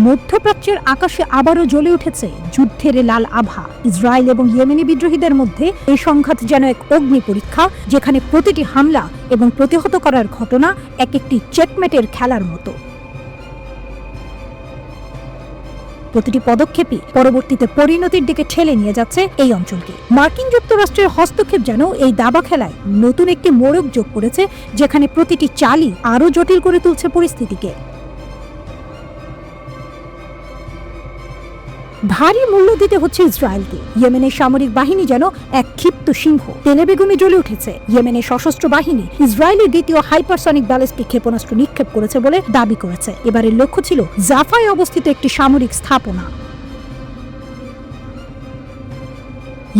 মধ্যপ্রাচ্যের আকাশে আবারও জ্বলে উঠেছে যুদ্ধের লাল আভা। ইসরায়েল এবং ইয়েমেনি বিদ্রোহীদের মধ্যে এই সংঘাত যেন এক অগ্নি পরীক্ষা, যেখানে প্রতিটি হামলা এবং প্রতিহত করার ঘটনা এক একটি চেকমেটের খেলার মতো। প্রতিটি পদক্ষেপই পরবর্তীতে পরিণতির দিকে ঠেলে নিয়ে যাচ্ছে এই অঞ্চলকে। মার্কিন যুক্তরাষ্ট্রের হস্তক্ষেপ যেন এই দাবা খেলায় নতুন একটি মোড়ক যোগ করেছে, যেখানে প্রতিটি চালই আরও জটিল করে তুলছে পরিস্থিতিকে। ভারী মূল্য দিতে হচ্ছে ইসরায়েলকে। ইয়েমেনের সামরিক বাহিনী যেন এক ক্ষিপ্ত সিংহ, তেলে বেগুনে জ্বলে উঠেছে। ইয়েমেনের সশস্ত্র বাহিনী ইসরায়েলের দ্বিতীয় হাইপারসনিক ব্যালিস্টিক ক্ষেপণাস্ত্র নিক্ষেপ করেছে বলে দাবি করেছে। এবারের লক্ষ্য ছিল জাফায় অবস্থিত একটি সামরিক স্থাপনা।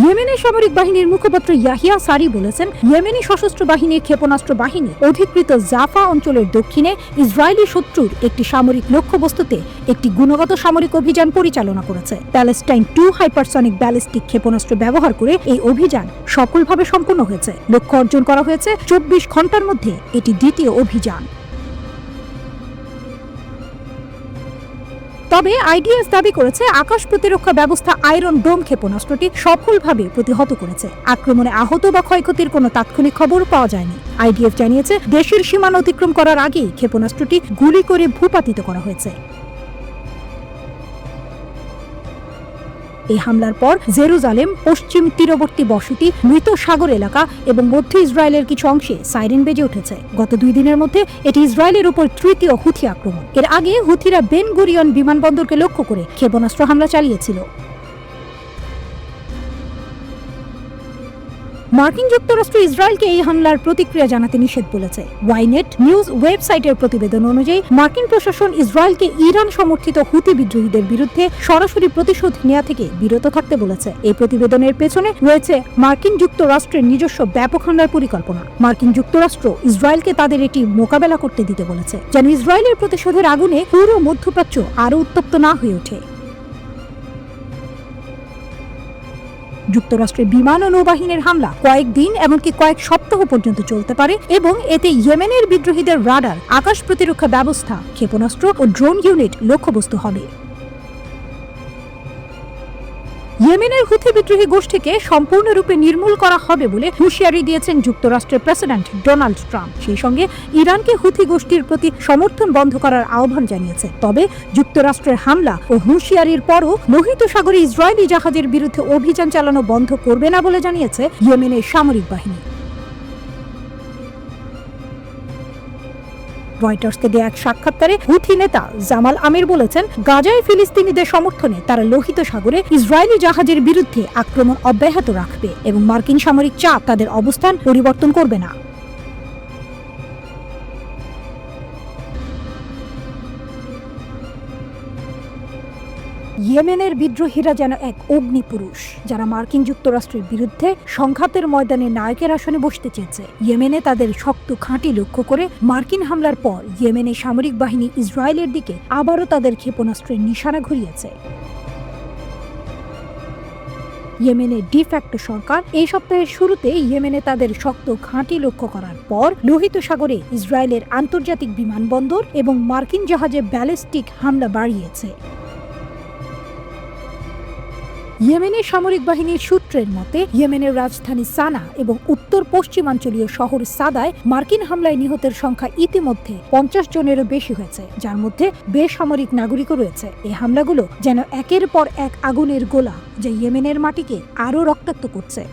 ইয়েমেনের সামরিক বাহিনীর মুখপাত্র ইয়াহিয়া সারি বলেছেন, ইয়েমেনি সশস্ত্র বাহিনীর ক্ষেপণাস্ত্র বাহিনী অধিকৃত জাফা অঞ্চলের দক্ষিণে ইসরায়েলি শত্রুর একটি সামরিক লক্ষ্যবস্তুতে একটি গুণগত সামরিক অভিযান পরিচালনা করেছে। প্যালেস্টাইন 2 হাইপারসনিক ব্যালিস্টিক ক্ষেপণাস্ত্র ব্যবহার করে এই অভিযান সফলভাবে সম্পন্ন হয়েছে। লক্ষ্য অর্জন করা হয়েছে 24 ঘন্টার মধ্যে। এটি দ্বিতীয় অভিযান। তবে আইডিএস দাবি করেছে আকাশ প্রতিরক্ষা ব্যবস্থা আয়রন ডোম ক্ষেপণাস্ত্রটি সফলভাবে প্রতিহত করেছে। আক্রমণে আহত বা ক্ষয়ক্ষতির কোনো তাৎক্ষণিক খবর পাওয়া যায়নি। আইডিএফ জানিয়েছে দেশের সীমানা অতিক্রম করার আগেই ক্ষেপণাস্ত্রটি গুলি করে ভূপাতিত করা হয়েছে। এই হামলার পর জেরুজালেম, পশ্চিম তীরবর্তী বসতি, মৃত সাগর এলাকা এবং মধ্য ইসরায়েলের কিছু অংশে সাইরেন বেজে উঠেছে। গত 2 দিনের মধ্যে এটি ইসরায়েলের উপর তৃতীয় হুথি আক্রমণ। এর আগে হুথিরা বেন গুরিয়ন বিমানবন্দরকে লক্ষ্য করে ক্ষেপণাস্ত্র হামলা চালিয়েছিল। মার্কিন যুক্তরাষ্ট্র ইসরায়েলকে এই হামলার প্রতিক্রিয়া জানাতে নিষেধ বলেছে। ওয়াইনেট নিউজ ওয়েবসাইটের প্রতিবেদন অনুযায়ী মার্কিন প্রশাসন ইসরায়েলকে ইরান সমর্থিত হুথি বিদ্রোহীদের বিরুদ্ধে সরাসরি প্রতিশোধ নেওয়া থেকে বিরত থাকতে বলেছে। এই প্রতিবেদনের পেছনে রয়েছে মার্কিন যুক্তরাষ্ট্রের নিজস্ব ব্যাপক হামলার পরিকল্পনা। মার্কিন যুক্তরাষ্ট্র ইসরায়েলকে তাদের এটি মোকাবেলা করতে দিতে বলেছে, যেন ইসরায়েলের প্রতিশোধের আগুনে পুরো মধ্যপ্রাচ্য আরও উত্তপ্ত না হয়ে ওঠে। যুক্তরাষ্ট্রের বিমান ও নৌবাহিনীর হামলা কয়েকদিন এমনকি কয়েক সপ্তাহ পর্যন্ত চলতে পারে এবং এতে ইয়েমেনের বিদ্রোহীদের রাডার, আকাশ প্রতিরক্ষা ব্যবস্থা, ক্ষেপণাস্ত্র ও ড্রোন ইউনিট লক্ষ্যবস্তু হবে। ইয়েমেনের হুথি বিদ্রোহী গোষ্ঠীকে সম্পূর্ণরূপে নির্মূল করা হবে বলে হুঁশিয়ারি দিয়েছেন যুক্তরাষ্ট্রের প্রেসিডেন্ট ডোনাল্ড ট্রাম্প। সেই সঙ্গে ইরানকে হুথি গোষ্ঠীর প্রতি সমর্থন বন্ধ করার আহ্বান জানিয়েছে। তবে যুক্তরাষ্ট্রের হামলা ও হুঁশিয়ারির পরও লোহিত সাগরে ইসরায়েলি জাহাজের বিরুদ্ধে অভিযান চালানো বন্ধ করবে না বলে জানিয়েছে ইয়েমেনের সামরিক বাহিনী। রয়টার্সকে দেয়া এক সাক্ষাৎকারে হুথি নেতা জামাল আমির বলেছেন, গাজায় ফিলিস্তিনিদের সমর্থনে তারা লোহিত সাগরে ইসরায়েলি জাহাজের বিরুদ্ধে আক্রমণ অব্যাহত রাখবে এবং মার্কিন সামরিক চাপ তাদের অবস্থান পরিবর্তন করবে না। ইয়েমেনের বিদ্রোহীরা যেন এক অগ্নিপুরুষ, যারা মার্কিন যুক্তরাষ্ট্রের বিরুদ্ধে সংঘাতের ময়দানে নায়কের আসনে বসতে চেয়েছে। ইয়েমেনে তাদের শক্ত ঘাঁটি লক্ষ্য করে মার্কিন হামলার পর ইয়েমেনের সামরিক বাহিনী ইসরায়েলের দিকে আবারও তাদের ক্ষেপণাস্ত্রের নিশানা ঘুরিয়েছে। ইয়েমেনের ডিফ্যাক্টো সরকার এই সপ্তাহের শুরুতে ইয়েমেনে তাদের শক্ত ঘাঁটি লক্ষ্য করার পর লোহিত সাগরে ইসরায়েলের আন্তর্জাতিক বিমানবন্দর এবং মার্কিন জাহাজে ব্যালিস্টিক হামলা বাড়িয়েছে। ইয়েমেনের সামরিক বাহিনীর সূত্রের মতে, ইয়েমেনের রাজধানী সানা এবং উত্তর পশ্চিমাঞ্চলীয় শহর সাদায় মার্কিন হামলায় নিহতের সংখ্যা ইতিমধ্যে 50 জনেরও বেশি হয়েছে, যার মধ্যে বেসামরিক নাগরিকও রয়েছে। এই হামলাগুলো যেন একের পর এক আগুনের গোলা, যা ইয়েমেনের মাটিকে আরও রক্তাক্ত করছে।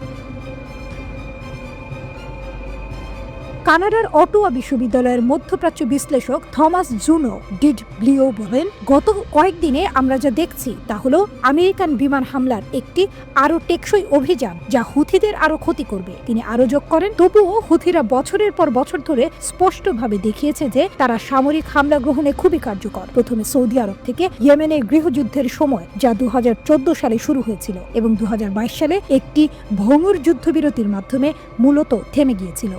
কানাডার অটোয়া বিশ্ববিদ্যালয়ের মধ্যপ্রাচ্য বিশ্লেষক থমাস জুনো ডিডব্লিউ বলেন, গত কয়েকদিনে আমরা যা দেখছি তা হলো আমেরিকান বিমান হামলার একটি আরও টেকসই অভিযান, যা হুথিদের আরও ক্ষতি করবে। তিনি আরও যোগ করেন, তবুও হুথিরা বছরের পর বছর ধরে স্পষ্টভাবে দেখিয়েছে যে তারা সামরিক হামলা গ্রহণে খুবই কার্যকর। প্রথমে সৌদি আরব থেকে ইয়েমেনের গৃহযুদ্ধের সময়, যা 2014 সালে শুরু হয়েছিল এবং 2022 সালে একটি ভঙ্গুর যুদ্ধবিরতির মাধ্যমে মূলত থেমে গিয়েছিল।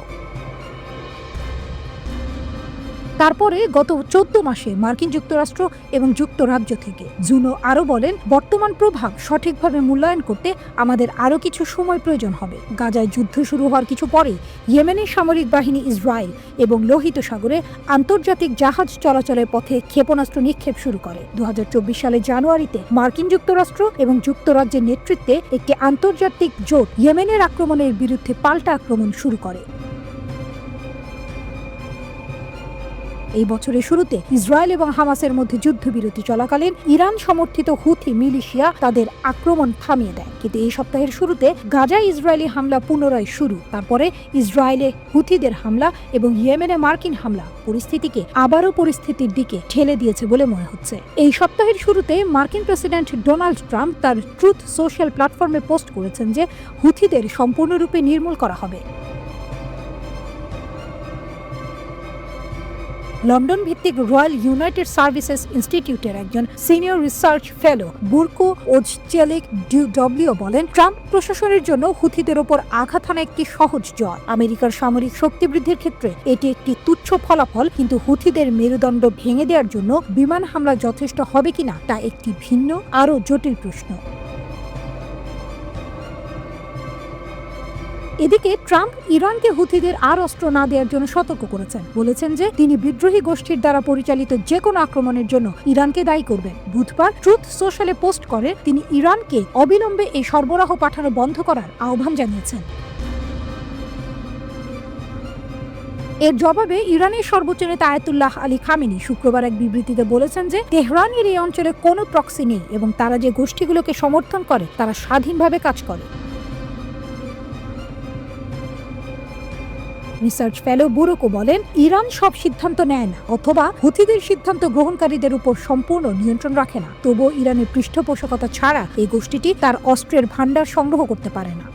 তারপরে গত 14 মাসে মার্কিন যুক্তরাষ্ট্র এবং যুক্তরাজ্য থেকে। জুনো আরও বলেন, বর্তমান প্রভাব সঠিকভাবে মূল্যায়ন করতে আমাদের আরও কিছু সময় প্রয়োজন হবে। গাজায় যুদ্ধ শুরু হওয়ার কিছু পরে ইয়েমেনের সামরিক বাহিনী ইসরায়েল এবং লোহিত সাগরে আন্তর্জাতিক জাহাজ চলাচলের পথে ক্ষেপণাস্ত্র নিক্ষেপ শুরু করে। 2024 সালের জানুয়ারিতে মার্কিন যুক্তরাষ্ট্র এবং যুক্তরাজ্যের নেতৃত্বে একটি আন্তর্জাতিক জোট ইয়েমেনের আক্রমণের বিরুদ্ধে পাল্টা আক্রমণ শুরু করে। এই বছরের শুরুতে ইসরায়েল এবং হামাসের মধ্যে যুদ্ধবিরতি চলাকালীন ইরান সমর্থিত হুথি মিলিশিয়া তাদের আক্রমণ থামিয়ে দেয়, কিন্তু এই সপ্তাহের শুরুতে গাজায় ইসরায়েলি হামলা পুনরায় শুরু। তারপরে ইসরায়েলে হুথিদের হামলা এবং ইয়েমেনে মার্কিন হামলা পরিস্থিতিকে আবারও পরিস্থিতির দিকে ঠেলে দিয়েছে বলে মনে হচ্ছে। এই সপ্তাহের শুরুতে মার্কিন প্রেসিডেন্ট ডোনাল্ড ট্রাম্প তার ট্রুথ সোশ্যাল প্ল্যাটফর্মে পোস্ট করেছেন যে হুথিদের সম্পূর্ণরূপে নির্মূল করা হবে। লন্ডন ভিত্তিক রয়্যাল ইউনাইটেড সার্ভিসেস ইনস্টিটিউটের একজন সিনিয়র রিসার্চ ফেলো বুরকো ওজচেলিক ডিউডব্লিউ বলেন, ট্রাম্প প্রশাসনের জন্য হুথিদের ওপর আঘাত হানা একটি সহজ জয়। আমেরিকার সামরিক শক্তি বৃদ্ধির ক্ষেত্রে এটি একটি তুচ্ছ ফলাফল, কিন্তু হুথিদের মেরুদণ্ড ভেঙে দেওয়ার জন্য বিমান হামলা যথেষ্ট হবে কিনা তা একটি ভিন্ন আরও জটিল প্রশ্ন। এদিকে ট্রাম্প ইরানকে হুথিদের আর অস্ত্র না দেওয়ার জন্য সতর্ক করেছেন, বলেছেন যে তিনি বিদ্রোহী গোষ্ঠীর দ্বারা পরিচালিত যে কোনো আক্রমণের জন্য ইরানকে দায়ী করবেন। বুধবার ট্রুথ সোশ্যালে পোস্ট করে তিনি ইরানকে অবিলম্বে এই সরবরাহ পাঠানো বন্ধ করার আহ্বান জানিয়েছেন। এর জবাবে ইরানের সর্বোচ্চ নেতা আয়াতুল্লাহ আলী খামেনি শুক্রবার এক বিবৃতিতে বলেছেন যে তেহরানের এই অঞ্চলে কোনো প্রক্সি নেই এবং তারা যে গোষ্ঠীগুলোকে সমর্থন করে তারা স্বাধীনভাবে কাজ করে। রিসার্চ ফেলো বুরকো বলেন, ইরান সব সিদ্ধান্ত নেয় না অথবা হুথিদের সিদ্ধান্ত গ্রহণকারীদের উপর সম্পূর্ণ নিয়ন্ত্রণ রাখে না। তবুও ইরানের পৃষ্ঠপোষকতা ছাড়া এই গোষ্ঠীটি তার অস্ত্রের ভাণ্ডার সংগ্রহ করতে পারে না।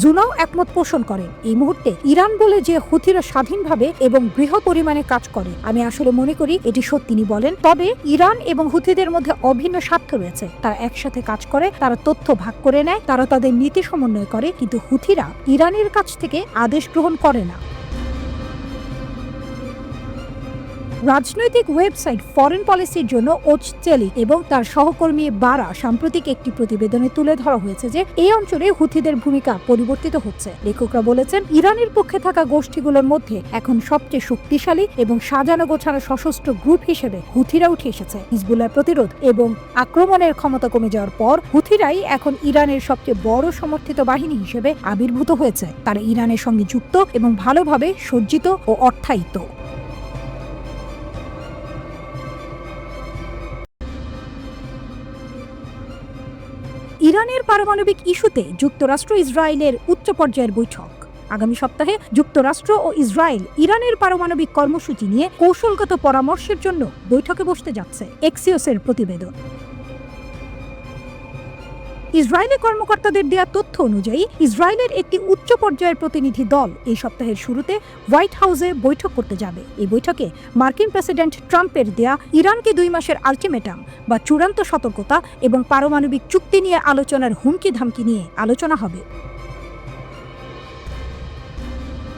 জুনাও একমত পোষণ করেন, এই মুহূর্তে ইরান বলে যে হুথিরা স্বাধীনভাবে এবং বৃহৎ পরিমাণে কাজ করে, আমি আসলে মনে করি এটি সত্যি। তিনি বলেন, তবে ইরান এবং হুথিদের মধ্যে অভিন্ন স্বার্থ রয়েছে। তারা একসাথে কাজ করে, তারা তথ্য ভাগ করে নেয়, তারা তাদের নীতি সমন্বয় করে, কিন্তু হুথিরা ইরানের কাছ থেকে আদেশ গ্রহণ করে না। রাজনৈতিক ওয়েবসাইট ফরেন পলিসির জন্য ওজচেলিক এবং তার সহকর্মী বারা সাম্প্রতিক একটি প্রতিবেদনে তুলে ধরা হয়েছে যে এই অঞ্চলে হুথিদের ভূমিকা পরিবর্তিত হচ্ছে। লেখকরা বলেছেন, ইরানের পক্ষে থাকা গোষ্ঠীগুলোর মধ্যে এখন সবচেয়ে শক্তিশালী এবং সাজানো গোছানো সশস্ত্র গ্রুপ হিসেবে হুথিরা উঠে এসেছে। হিজবুল্লাহর প্রতিরোধ এবং আক্রমণের ক্ষমতা কমে যাওয়ার পর হুথিরাই এখন ইরানের সবচেয়ে বড় সমর্থিত বাহিনী হিসেবে আবির্ভূত হয়েছে। তারা ইরানের সঙ্গে যুক্ত এবং ভালোভাবে সজ্জিত ও অর্থায়িত। ইরানের পারমাণবিক ইস্যুতে যুক্তরাষ্ট্র ইসরায়েলের উচ্চ পর্যায়ের বৈঠক। আগামী সপ্তাহে যুক্তরাষ্ট্র ও ইসরায়েল ইরানের পারমাণবিক কর্মসূচি নিয়ে কৌশলগত পরামর্শের জন্য বৈঠকে বসতে যাচ্ছে, এক্সিওসের প্রতিবেদন। ইসরায়েলি কর্মকর্তাদের দেয়া তথ্য অনুযায়ী ইসরায়েলের একটি উচ্চ পর্যায়ের প্রতিনিধি দল এই সপ্তাহের শুরুতে হোয়াইট হাউসে বৈঠক করতে যাবে। এই বৈঠকে মার্কিন প্রেসিডেন্ট ট্রাম্পের দেয়া ইরানকে 2 মাসের আলটিমেটাম বা চূড়ান্ত সতর্কতা এবং পারমাণবিক চুক্তি নিয়ে আলোচনার হুমকি ধামকি নিয়ে আলোচনা হবে।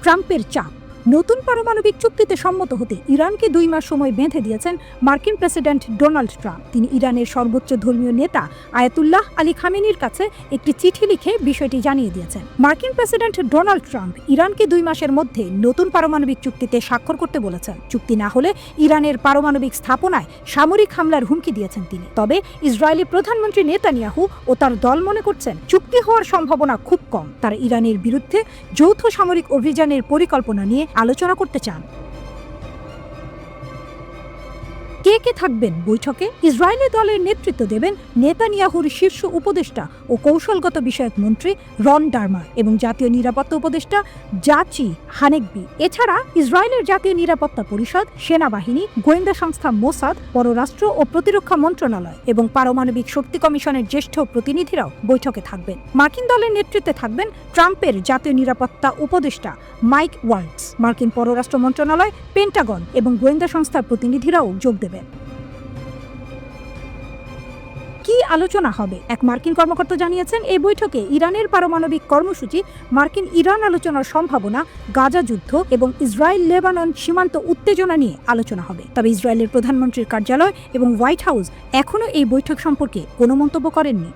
ট্রাম্পের চাপ, নতুন পারমাণবিক চুক্তিতে সম্মত হতে ইরানকে 2 মাস সময় বেঁধে দিয়েছেন মার্কিন প্রেসিডেন্ট ডোনাল্ড ট্রাম্প। তিনি ইরানের সর্বোচ্চ ধর্মীয় নেতা আয়াতুল্লাহ আলী খামেনির কাছে একটি চিঠি লিখে বিষয়টি জানিয়ে দিয়েছেন। মার্কিন প্রেসিডেন্ট ডোনাল্ড ট্রাম্প ইরানকে 2 মাসের মধ্যে নতুন পারমাণবিক চুক্তিতে স্বাক্ষর করতে বলেছেন। চুক্তি না হলে ইরানের পারমাণবিক স্থাপনায় সামরিক হামলার হুমকি দিয়েছেন তিনি। তবে ইসরায়েলি প্রধানমন্ত্রী নেতানিয়াহু ও তার দল মনে করছেন চুক্তি হওয়ার সম্ভাবনা খুব কম। তারা ইরানের বিরুদ্ধে যৌথ সামরিক অভিযানের পরিকল্পনা নিয়ে আলোচনা করতে চান। কে কে থাকবেন বৈঠকে? ইসরায়েলি দলের নেতৃত্ব দেবেন নেতানিয়াহুর শীর্ষ উপদেষ্টা ও কৌশলগত বিষয়ক মন্ত্রী রন ডারমার এবং জাতীয় নিরাপত্তা উপদেষ্টা জাচি হানেকবি। এছাড়া ইসরায়েলের জাতীয় নিরাপত্তা পরিষদ, সেনাবাহিনী, গোয়েন্দা সংস্থা মোসাদ, পররাষ্ট্র ও প্রতিরক্ষা মন্ত্রণালয় এবং পারমাণবিক শক্তি কমিশনের জ্যেষ্ঠ প্রতিনিধিরাও বৈঠকে থাকবেন। মার্কিন দলের নেতৃত্বে থাকবেন ট্রাম্পের জাতীয় নিরাপত্তা উপদেষ্টা মাইক ওয়ালটস। মার্কিন পররাষ্ট্র মন্ত্রণালয়, পেন্টাগন এবং গোয়েন্দা সংস্থার প্রতিনিধিরাও যোগ দেবেন। কি আলোচনা হবে? এক মার্কিন কর্মকর্তা জানিয়েছেন, এই বৈঠকে ইরানের পারমাণবিক কর্মসূচি, মার্কিন ইরান আলোচনার সম্ভাবনা, গাজা যুদ্ধ এবং ইসরায়েল লেবানন সীমান্ত উত্তেজনা নিয়ে আলোচনা হবে। তবে ইসরায়েলের প্রধানমন্ত্রীর কার্যালয় এবং হোয়াইট হাউস এখনও এই বৈঠক সম্পর্কে কোনো মন্তব্য করেননি।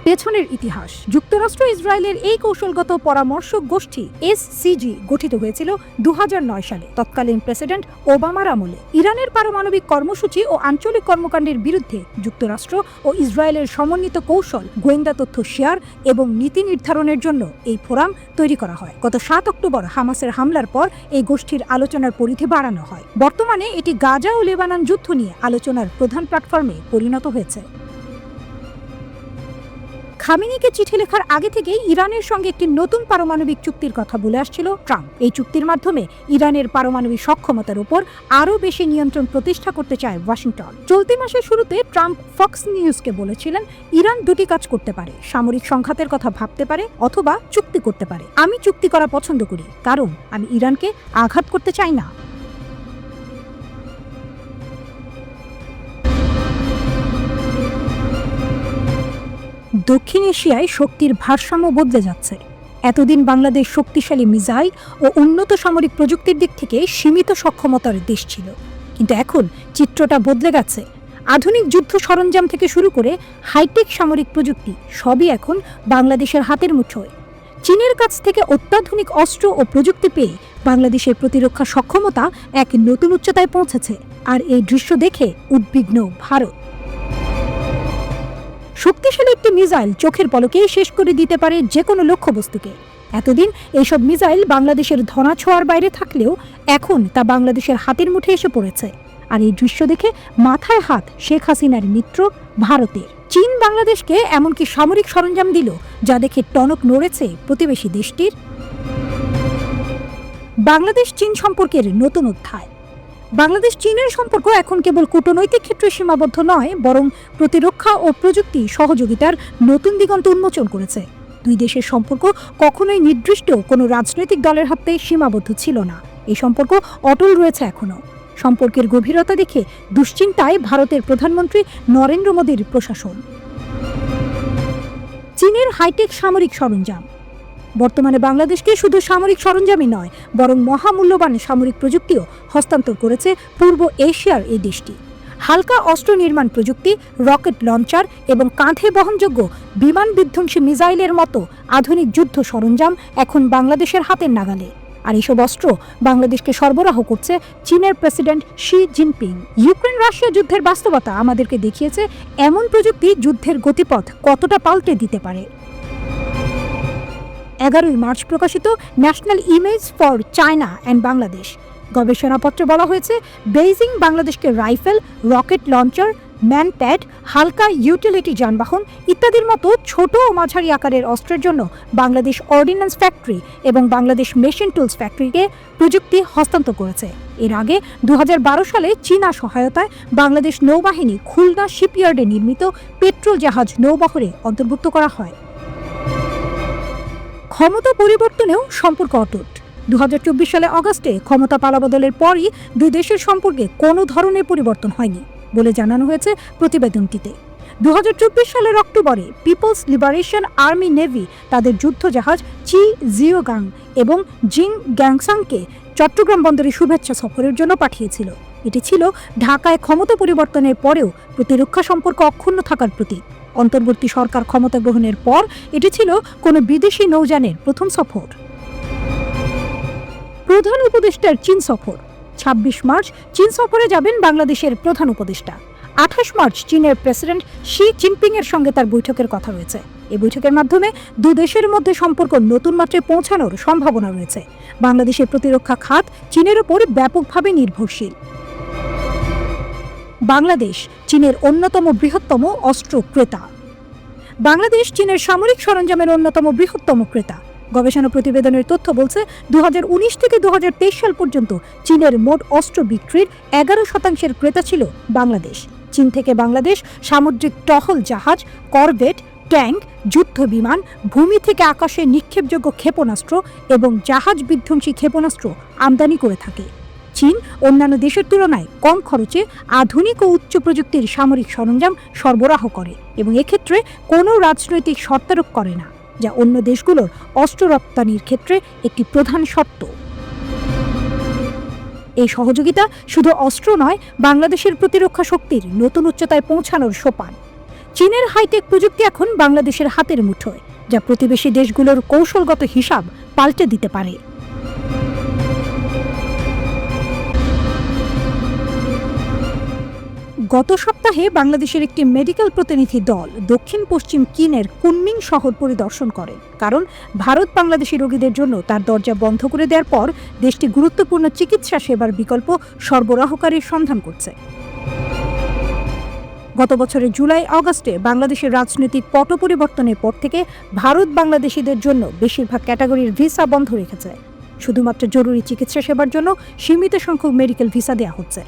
পেছনের ইতিহাস। যুক্তরাষ্ট্র ইসরায়েলের এই কৌশলগত পরামর্শক গোষ্ঠী এসসিজি গঠিত হয়েছিল 2009 সালে তৎকালীন প্রেসিডেন্ট ওবামার আমলে। ইরানের পারমাণবিক কর্মসূচি ও আঞ্চলিক কর্মকাণ্ডের বিরুদ্ধে যুক্তরাষ্ট্র ও ইসরায়েলের সমন্বিত কৌশল, গোয়েন্দা তথ্য শেয়ার এবং নীতি নির্ধারণের জন্য এই ফোরাম তৈরি করা হয়। গত 7 অক্টোবর হামাসের হামলার পর এই গোষ্ঠীর আলোচনার পরিধি বাড়ানো হয়। বর্তমানে এটি গাজা ও লেবানন যুদ্ধ নিয়ে আলোচনার প্রধান প্ল্যাটফর্মে পরিণত হয়েছে। খামেনিকে চিঠি লেখার আগে থেকেই ইরানের সঙ্গে একটি নতুন পারমাণবিক চুক্তির কথা বলে আসছিল ট্রাম্প। এই চুক্তির মাধ্যমে ইরানের পারমাণবিক সক্ষমতার উপর আরও বেশি নিয়ন্ত্রণ প্রতিষ্ঠা করতে চায় ওয়াশিংটন। চলতি মাসের শুরুতে ট্রাম্প ফক্স নিউজকে বলেছিলেন, ইরান দুটি কাজ করতে পারে, সামরিক সংঘাতের কথা ভাবতে পারে অথবা চুক্তি করতে পারে। আমি চুক্তি করা পছন্দ করি, কারণ আমি ইরানকে আঘাত করতে চাই না। দক্ষিণ এশিয়ায় শক্তির ভারসাম্য বদলে যাচ্ছে। এতদিন বাংলাদেশ শক্তিশালী মিসাইল ও উন্নত সামরিক প্রযুক্তির দিক থেকে সীমিত সক্ষমতার দেশ ছিল, কিন্তু এখন চিত্রটা বদলে গেছে। আধুনিক যুদ্ধ সরঞ্জাম থেকে শুরু করে হাইটেক সামরিক প্রযুক্তি সবই এখন বাংলাদেশের হাতের মুঠোয়। চীনের কাছ থেকে অত্যাধুনিক অস্ত্র ও প্রযুক্তি পেয়ে বাংলাদেশের প্রতিরক্ষা সক্ষমতা এক নতুন উচ্চতায় পৌঁছেছে, আর এই দৃশ্য দেখে উদ্বিগ্ন ভারত। শক্তিশালী একটি মিসাইল চোখের পলকেই শেষ করে দিতে পারে যে কোনো লক্ষ্যবস্তুকে। এতদিন এইসব মিসাইল বাংলাদেশের ধরাছোঁয়ার বাইরে থাকলেও এখন তা বাংলাদেশের হাতের মুঠে এসে পড়েছে। আর এই দৃশ্য দেখে মাথায় হাত শেখ হাসিনার মিত্র ভারতের। চীন বাংলাদেশকে এমনকি সামরিক সরঞ্জাম দিল, যা দেখে টনক নড়েছে প্রতিবেশী দেশটির। বাংলাদেশ চীন সম্পর্কের নতুন অধ্যায়। বাংলাদেশ চীনের সম্পর্ক এখন কেবল কূটনৈতিক ক্ষেত্রে সীমাবদ্ধ নয়, বরং প্রতিরক্ষা ও প্রযুক্তি সহযোগিতার নতুন দিগন্ত উন্মোচন করেছে। দুই দেশের সম্পর্ক কখনোই নির্দিষ্ট কোনো রাজনৈতিক দলের হাতে সীমাবদ্ধ ছিল না। এই সম্পর্ক অটল রয়েছে এখনো। সম্পর্কের গভীরতা দেখে দুশ্চিন্তায় ভারতের প্রধানমন্ত্রী নরেন্দ্র মোদীর প্রশাসন। চীনের হাইটেক সামরিক সরঞ্জাম। বর্তমানে বাংলাদেশকে শুধু সামরিক সরঞ্জামই নয়, বরং মহামূল্যবান সামরিক প্রযুক্তিও হস্তান্তর করেছে পূর্ব এশিয়ার এই দেশটি। হালকা অস্ত্র নির্মাণ প্রযুক্তি, রকেট লঞ্চার এবং কাঁধে বহনযোগ্য বিমান বিধ্বংসী মিসাইলের মতো আধুনিক যুদ্ধ সরঞ্জাম এখন বাংলাদেশের হাতের নাগালে। আর এসব অস্ত্র বাংলাদেশকে সরবরাহ করছে চীনের president Xi Jinping. Ukraine Russia যুদ্ধের বাস্তবতা আমাদেরকে দেখিয়েছে এমন প্রযুক্তি যুদ্ধের গতিপথ কতটা পাল্টে দিতে পারে। 11 মার্চ প্রকাশিত national image for China and Bangladesh গবেষণাপত্রে বলা হয়েছে, বেইজিং বাংলাদেশকে রাইফেল, রকেট লঞ্চার, ম্যানপ্যাড, হালকা ইউটিলিটি যানবাহন ইত্যাদির মতো ছোট ও মাঝারি আকারের অস্ত্রের জন্য বাংলাদেশ অর্ডিন্যান্স ফ্যাক্টরি এবং বাংলাদেশ মেশিন টুলস ফ্যাক্টরিকে প্রযুক্তি হস্তান্তর করেছে। এর আগে 2012 সালে চীনা সহায়তায় বাংলাদেশ নৌবাহিনী খুলনা শিপইয়ার্ডে নির্মিত পেট্রোল জাহাজ নৌবহরে অন্তর্ভুক্ত করা হয়। ক্ষমতা পরিবর্তনেও সম্পর্ক অটুট। 2024 সালে অগাস্টে ক্ষমতা পালাবদলের পরই দুই দেশের সম্পর্কে কোনো ধরনের পরিবর্তন হয়নি বলে জানানো হয়েছে প্রতিবেদনটিতে। 2024 সালের অক্টোবরে পিপলস লিবারেশন আর্মি নেভি তাদের যুদ্ধজাহাজ চি জিওগাং এবং জিং গ্যাংসাংকে চট্টগ্রাম বন্দরে শুভেচ্ছা সফরের জন্য পাঠিয়েছিল। এটি ছিল ঢাকায় ক্ষমতা পরিবর্তনের পরেও প্রতিরক্ষা সম্পর্ক অক্ষুণ্ণ থাকার প্রতীক। অন্তর্বর্তী সরকার ক্ষমতা গ্রহণের পর এটি ছিল কোনো বিদেশি নৌযানের প্রথম সফর। প্রধান উপদেষ্টার চীন সফর। 26 মার্চ চীন সফরে যাবেন বাংলাদেশের প্রধান উপদেষ্টা। 28 মার্চ চীনের প্রেসিডেন্ট শি জিনপিং এর সঙ্গে তার বৈঠকের কথা রয়েছে। এই বৈঠকের মাধ্যমে দুই দেশের মধ্যে সম্পর্ক নতুন মাত্রায় পৌঁছানোর সম্ভাবনা রয়েছে। বাংলাদেশের প্রতিরক্ষা খাত চীনের উপর ব্যাপকভাবে নির্ভরশীল। বাংলাদেশ চীনের অন্যতম বৃহত্তম অস্ত্র ক্রেতা। বাংলাদেশ চীনের সামরিক সরঞ্জামের অন্যতম বৃহত্তম ক্রেতা। গবেষণা প্রতিবেদনের তথ্য বলছে 2019 থেকে 2023 সাল পর্যন্ত চীনের মোট অস্ত্র বিক্রির 11% ক্রেতা ছিল বাংলাদেশ। চীন থেকে বাংলাদেশ সামুদ্রিক টহল জাহাজ, করভেট, ট্যাঙ্ক, যুদ্ধ বিমান, ভূমি থেকে আকাশে নিক্ষেপযোগ্য ক্ষেপণাস্ত্র এবং জাহাজ বিধ্বংসী ক্ষেপণাস্ত্র আমদানি করে থাকে। চীন অন্যান্য দেশের তুলনায় কম খরচে আধুনিক ও উচ্চ প্রযুক্তির সামরিক সরঞ্জাম সরবরাহ করে এবং এক্ষেত্রে কোনো রাজনৈতিক শর্তারোপ করে না, যা অন্য দেশগুলোর অস্ত্র রপ্তানির ক্ষেত্রে একটি প্রধান শর্ত। এই সহযোগিতা শুধু অস্ত্র নয়, বাংলাদেশের প্রতিরক্ষা শক্তির নতুন উচ্চতায় পৌঁছানোর সোপান। চীনের হাইটেক প্রযুক্তি এখন বাংলাদেশের হাতের মুঠোয়, যা প্রতিবেশী দেশগুলোর কৌশলগত হিসাব পাল্টে দিতে পারে। গত সপ্তাহে বাংলাদেশের একটি মেডিকেল প্রতিনিধি দল দক্ষিণ পশ্চিম চীনের কুনমিং শহর পরিদর্শন করে, কারণ ভারত বাংলাদেশি রোগীদের জন্য তার দরজা বন্ধ করে দেওয়ার পর দেশটি গুরুত্বপূর্ণ চিকিৎসা সেবার বিকল্প সরবরাহকারীর সন্ধান করছে। গত বছরের জুলাই আগস্টে বাংলাদেশের রাজনৈতিক পট পরিবর্তনের পর থেকে ভারত বাংলাদেশিদের জন্য বেশিরভাগ ক্যাটাগরির ভিসা বন্ধ রেখেছে। শুধুমাত্র জরুরি চিকিৎসা সেবার জন্য সীমিত সংখ্যক মেডিকেল ভিসা দেওয়া হচ্ছে।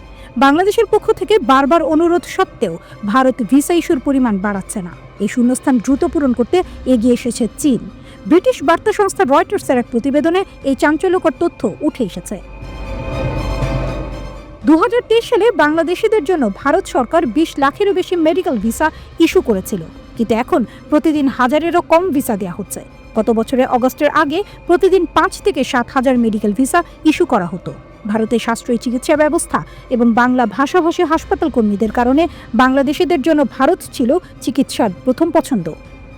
বাংলাদেশের পক্ষ থেকে বারবার অনুরোধ সত্ত্বেও ভারত ভিসা ইস্যুর পরিমাণ বাড়াচ্ছে না। এই শূন্যস্থান দ্রুত পূরণ করতে এগিয়ে এসেছে চীন। ব্রিটিশ বার্তা সংস্থা রয়টার্সের এক প্রতিবেদনে এই চাঞ্চল্যকর তথ্য উঠে এসেছে। 2023 সালে বাংলাদেশিদের জন্য ভারত সরকার 20 লাখেরও বেশি মেডিকেল ভিসা ইস্যু করেছিল, কিন্তু এখন প্রতিদিন হাজারেরও কম ভিসা দেওয়া হচ্ছে। গত বছরের অগস্টের আগে প্রতিদিন 5 থেকে 7 হাজার মেডিকেল ভিসা ইস্যু করা হতো। ভারতের সাশ্রয়ী চিকিৎসা ব্যবস্থা এবং বাংলা ভাষাভাষী হাসপাতাল কর্মীদের কারণে বাংলাদেশিদের জন্য ভারত ছিল চিকিৎসার প্রথম পছন্দ,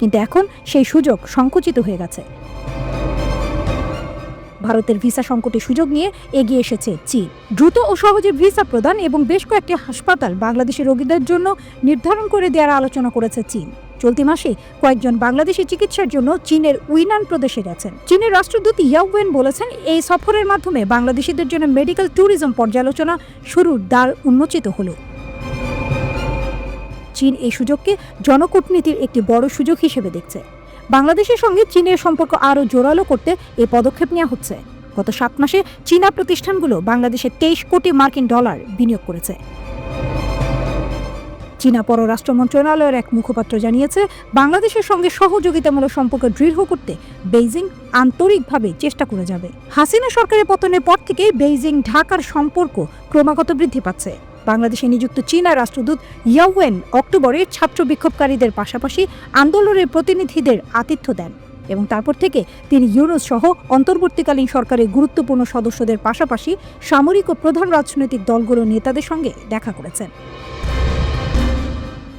কিন্তু এখন সেই সুযোগ সংকুচিত হয়ে গেছে। ভারতের ভিসা সংকটের সুযোগ নিয়ে এগিয়ে এসেছে চীন। দ্রুত ও সহজে ভিসা প্রদান এবং বেশ কয়েকটি হাসপাতাল বাংলাদেশি রোগীদের জন্য নির্ধারণ করে দেওয়ার আলোচনা করেছে চীন। চলতি মাসে কয়েকজন বাংলাদেশি চিকিৎসার জন্য চীনের উইনান প্রদেশে গেছেন। চীনের রাষ্ট্রদূত ইয়াওয়েন বলেছেন, এই সফরের মাধ্যমে বাংলাদেশিদের জন্য মেডিকেল ট্যুরিজম পর্যালোচনা শুরুর দ্বার উন্মোচিত হলো। চীন এই সুযোগকে জনকূটনীতির একটি বড় সুযোগ হিসেবে দেখছে। বাংলাদেশের সঙ্গে চীনের সম্পর্ক আরও জোরালো করতে এই পদক্ষেপ নেওয়া হচ্ছে। গত 7 মাসে চীনা প্রতিষ্ঠানগুলো বাংলাদেশে $23 কোটি বিনিয়োগ করেছে। চীনা পররাষ্ট্র মন্ত্রণালয়ের এক মুখপাত্র জানিয়েছে, বাংলাদেশের সঙ্গে সহযোগিতামূলক সম্পর্ক দৃঢ় করতে বেইজিং আন্তরিকভাবে চেষ্টা করে যাবে। হাসিনা সরকারের পতনের পর থেকে বেইজিং ঢাকার সম্পর্ক ক্রমাগত বৃদ্ধি পাচ্ছে। বাংলাদেশে নিযুক্ত চীনা রাষ্ট্রদূত ইয়াওয়েন অক্টোবরে ছাত্র বিক্ষোভকারীদের পাশাপাশি আন্দোলনের প্রতিনিধিদের আতিথ্য দেন এবং তারপর থেকে তিনি ইউনুস সহ অন্তর্বর্তীকালীন সরকারের গুরুত্বপূর্ণ সদস্যদের পাশাপাশি সামরিক ও প্রধান রাজনৈতিক দলগুলোর নেতাদের সঙ্গে দেখা করেছেন।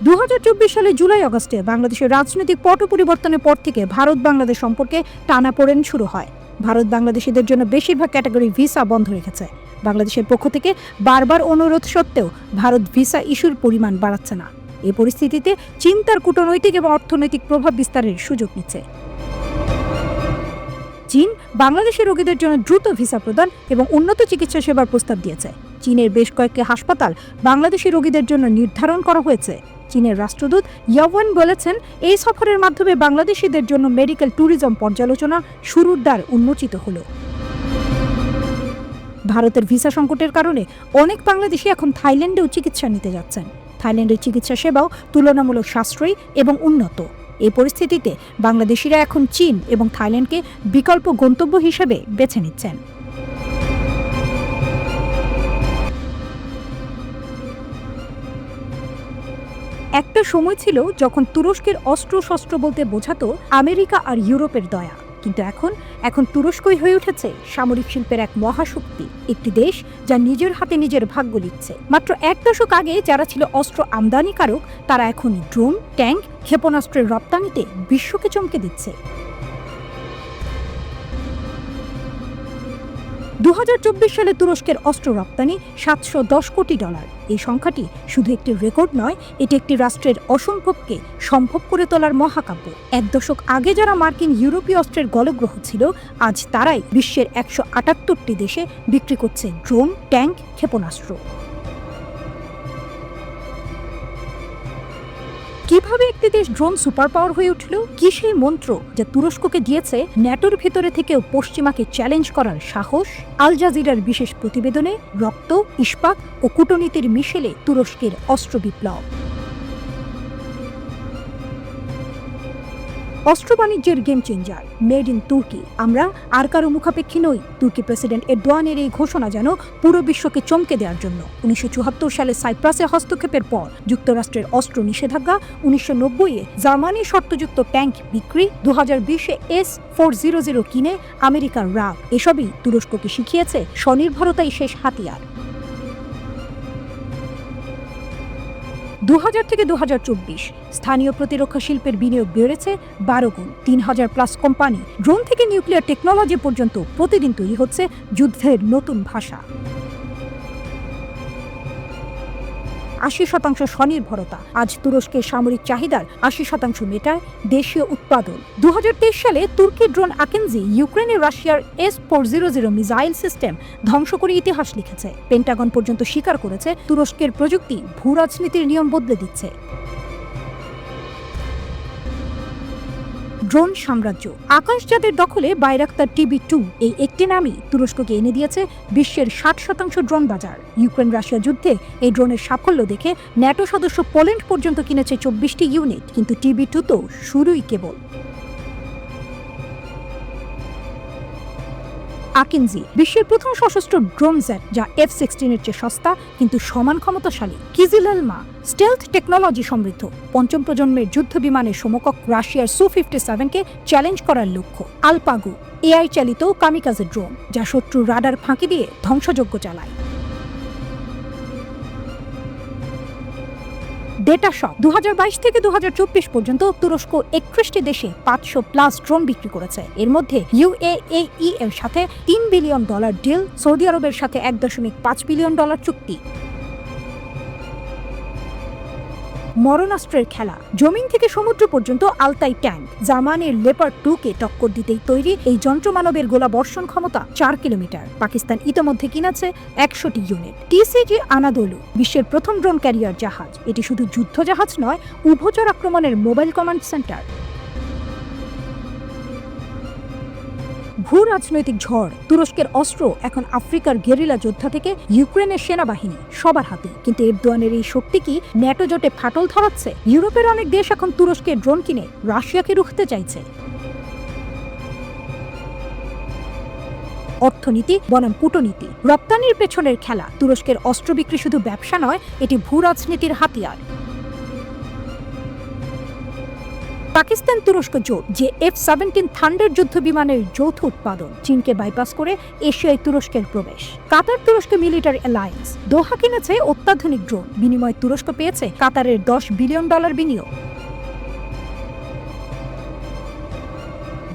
2024 সালে জুলাই আগস্টে বাংলাদেশের রাজনৈতিক পট পরিবর্তনের পর থেকে ভারত বাংলাদেশ সম্পর্কে টানাপোড়েন শুরু হয়। ভারত বাংলাদেশিদের জন্য বেশিরভাগ ক্যাটাগরি ভিসা বন্ধ রেখেছে। বাংলাদেশের পক্ষ থেকে বারবার অনুরোধ সত্ত্বেও ভারত ভিসা ইস্যুর পরিমাণ বাড়াচ্ছে না। এই পরিস্থিতিতে চীন তার কূটনৈতিক এবং অর্থনৈতিক প্রভাব বিস্তারের সুযোগ নিচ্ছে। চীন বাংলাদেশের রোগীদের জন্য দ্রুত ভিসা প্রদান এবং উন্নত চিকিৎসা সেবার প্রস্তাব দিয়েছে। চীনের বেশ কয়েকটি হাসপাতাল বাংলাদেশি রোগীদের জন্য নির্ধারণ করা হয়েছে। চীনের রাষ্ট্রদূত ইয়াওয়েন বলেছেন, এই সফরের মাধ্যমে বাংলাদেশিদের জন্য মেডিকেল ট্যুরিজম পর্যালোচনা শুরুর দ্বার উন্মোচিত হলো। ভারতের ভিসা সংকটের কারণে অনেক বাংলাদেশি এখন থাইল্যান্ডেও চিকিৎসা নিতে যাচ্ছেন। থাইল্যান্ডের চিকিৎসা সেবাও তুলনামূলক সাশ্রয়ী এবং উন্নত। এই পরিস্থিতিতে বাংলাদেশিরা এখন চীন এবং থাইল্যান্ডকে বিকল্প গন্তব্য হিসেবে বেছে নিচ্ছেন। একটা সময় ছিল যখন তুরস্কের অস্ত্র-শস্ত্র বলতে বোঝাতো আমেরিকা আর ইউরোপের দয়া, কিন্তু এখন তুরস্কই হয়ে উঠেছে সামরিক শিল্পের এক মহাশক্তি, একটি দেশ যা নিজের হাতে নিজের ভাগ্য লিখছে। মাত্র 1 দশক আগে যারা ছিল অস্ত্র আমদানিকারক, তারা এখন ড্রোন, ট্যাঙ্ক, ক্ষেপণাস্ত্রের রপ্তানিতে বিশ্বকে চমকে দিচ্ছে। 2024 সালে তুরস্কের অস্ত্র রপ্তানি $710 কোটি। এই সংখ্যাটি শুধু একটি রেকর্ড নয়, এটি একটি রাষ্ট্রের অসম্ভবকে সম্ভব করে তোলার মহাকাব্য। 1 দশক আগে যারা মার্কিন ইউরোপীয় অস্ত্রের গলগ্রহ ছিল, আজ তারাই বিশ্বের 178টি দেশে বিক্রি করছে ড্রোন, ট্যাঙ্ক, ক্ষেপণাস্ত্র। কিভাবে একটি দেশ ড্রোন সুপার পাওয়ার হয়ে উঠল? কি সেই মন্ত্র যা তুরস্ককে দিয়েছে ন্যাটোর ভেতরে থেকেও পশ্চিমাকে চ্যালেঞ্জ করার সাহস? আল জাজিরার বিশেষ প্রতিবেদনে রক্ত, ইস্পাত ও কূটনীতির মিশেলে তুরস্কের অস্ত্র বিপ্লব। অস্ত্র বাণিজ্যের গেম চেঞ্জার, মেড ইন তুর্কি। আমরা আর কারো মুখাপেক্ষী নই। তুর্কি প্রেসিডেন্ট এরদোয়ানের এই ঘোষণা যেন পুরো বিশ্বকে চমকে দেওয়ার জন্য। 1974 সালে সাইপ্রাসে হস্তক্ষেপের পর যুক্তরাষ্ট্রের অস্ত্র নিষেধাজ্ঞা, 1990-এ জার্মানির শর্তযুক্ত ট্যাঙ্ক বিক্রি, 2020-এ S-400 কিনে আমেরিকার রাগ, এসবই তুরস্ককে শিখিয়েছে স্বনির্ভরতাই শেষ হাতিয়ার। 2000 থেকে 2024 স্থানীয় প্রতিরক্ষা শিল্পের বিনিয়োগ বেড়েছে 12 গুণ। 3000+ কোম্পানি, ড্রোন থেকে নিউক্লিয়ার টেকনোলজি পর্যন্ত প্রতিদিন তৈরি হচ্ছে যুদ্ধের নতুন ভাষা। 80% স্বনির্ভরতা। আজ তুরস্কের সামরিক চাহিদার 80% মেটায় দেশীয় উৎপাদন। 2023 সালে তুর্কি ড্রোন আকিনজি ইউক্রেনে রাশিয়ার S-400 মিসাইল সিস্টেম ধ্বংস করে ইতিহাস লিখেছে। পেন্টাগন পর্যন্ত স্বীকার করেছে তুরস্কের প্রযুক্তি ভূরাজনীতির নিয়ম বদলে দিচ্ছে। ড্রোন সাম্রাজ্য। আকাশযানের দখলে বাইরাক্তার TB2 এই একটি নামই তুরস্ককে এনে দিয়েছে বিশ্বের 60% ড্রোন বাজার। ইউক্রেন রাশিয়া যুদ্ধে এই ড্রোনের সাফল্য দেখে ন্যাটো সদস্য পোল্যান্ড পর্যন্ত কিনেছে 24টি ইউনিট, কিন্তু TB2 তো শুরুই কেবল। আকিনজি বিশ্বের প্রথম সশস্ত্র ড্রোন জেট, যা F-16-এর চেয়ে সস্তা কিন্তু সমান ক্ষমতাশালী। কিজিলেলমা স্টেলথ টেকনোলজি সমৃদ্ধ, পঞ্চম প্রজন্মের যুদ্ধ বিমানের সমকক্ষ রাশিয়ার Su-57-কে চ্যালেঞ্জ করার লক্ষ্য। আলপাগো AI চালিত কামিকাজে ড্রোন, যা শত্রুর রাডার ফাঁকি দিয়ে ধ্বংসযজ্ঞ চালায়। ডেটা শক। 2022 থেকে 2024 পর্যন্ত তুরস্ক 31টি দেশে 500+ ড্রোন বিক্রি করেছে। এর মধ্যে UAE এর সাথে $3 বিলিয়ন ডিল, সৌদি আরবের সাথে $1.5 বিলিয়ন চুক্তি। মরণাস্ত্রের খেলা। জমিন থেকে সমুদ্র পর্যন্ত আলতাই ট্যাঙ্ক। জার্মানির লেপার্ড 2-কে টক্কর দিতেই তৈরি এই যন্ত্রমানবের গোলা বর্ষণ ক্ষমতা 4 কিলোমিটার। পাকিস্তান ইতোমধ্যে কিনেছে 100টি ইউনিট। TCG আনাদোলু বিশ্বের প্রথম ড্রোন ক্যারিয়ার জাহাজ। এটি শুধু যুদ্ধ জাহাজ নয়, উভচর আক্রমণের মোবাইল কমান্ড সেন্টার। ভূ রাজনৈতিক ঝড়। তুরস্কের অস্ত্র এখন আফ্রিকার গেরিলা যোদ্ধা থেকে ইউক্রেনের সেনাবাহিনী, সবার হাতে। কিন্তু এরদোয়ানের এই শক্তি কি ন্যাটো জোটে ফাটল ধরাচ্ছে? ইউরোপের অনেক দেশ এখন তুরস্কের ড্রোন কিনে রাশিয়াকে রুখতে চাইছে। অর্থনীতি বনাম কূটনীতি। রপ্তানির পেছনের খেলা। তুরস্কের অস্ত্র বিক্রি শুধু ব্যবসা নয়, এটি ভূ রাজনীতির হাতিয়ার। পাকিস্তান তুরস্ক জোট, যে F-17 থান্ডার যুদ্ধ বিমানের যৌথ উৎপাদন। চীনকে বাইপাস করে এশিয়ায় তুরস্কের প্রবেশ। কাতার তুরস্ক মিলিটারি অ্যালায়েন্স। দোহা কিনেছে অত্যাধুনিক ড্রোন, বিনিময়ে তুরস্ক পেয়েছে কাতারের $10 বিলিয়ন বিনিয়োগ।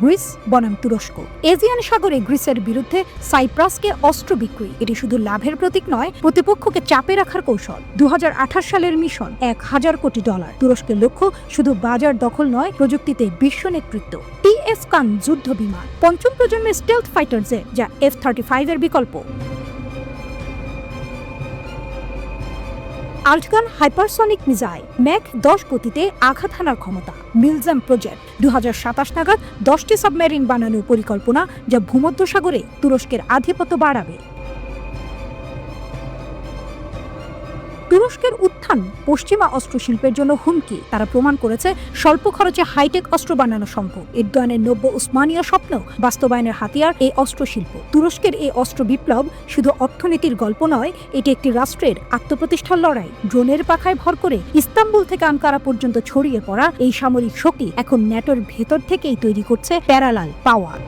গ্রিস বনাম তুরস্ক। এজিয়ান সাগরে গ্রিসের বিরুদ্ধে সাইপ্রাসকে অস্ত্র বিক্রি, এটি শুধু লাভের প্রতীক নয়, প্রতিপক্ষকে চাপে রাখার কৌশল। 2028 সালের মিশন $1000 কোটি। তুরস্কের লক্ষ্য শুধু বাজার দখল নয়, প্রযুক্তিতে বিশ্ব নেতৃত্ব। TS কান যুদ্ধ বিমান, পঞ্চম প্রজন্মের স্টেলথ ফাইটার জেট, যা F-35-এর বিকল্প। আল্টগান হাইপারসনিক মিসাইল, ম্যাক 10 গতিতে আঘাত হানার ক্ষমতা। মিলজাম প্রজেক্ট, 2027 নাগাদ 10টি সাবমেরিন বানানোর পরিকল্পনা, যা ভূমধ্যসাগরে তুরস্কের আধিপত্য বাড়াবে। তুরস্কের উত্থান পশ্চিমা অস্ত্র শিল্পের জন্য হুমকি। তারা প্রমাণ করেছে স্বল্প খরচে হাইটেক অস্ত্র বানানো সম্ভব। এরদোয়ানের নব্য উসমানীয় স্বপ্ন বাস্তবায়নের হাতিয়ার এই অস্ত্র শিল্প। তুরস্কের এই অস্ত্র বিপ্লব শুধু অর্থনীতির গল্প নয়, এটি একটি রাষ্ট্রের আত্মপ্রতিষ্ঠার লড়াই। ড্রোনের পাখায় ভর করে ইস্তাম্বুল থেকে আঙ্কারা পর্যন্ত ছড়িয়ে পড়া এই সামরিক শক্তি এখন ন্যাটোর ভেতর থেকেই তৈরি করছে প্যারালাল পাওয়ার।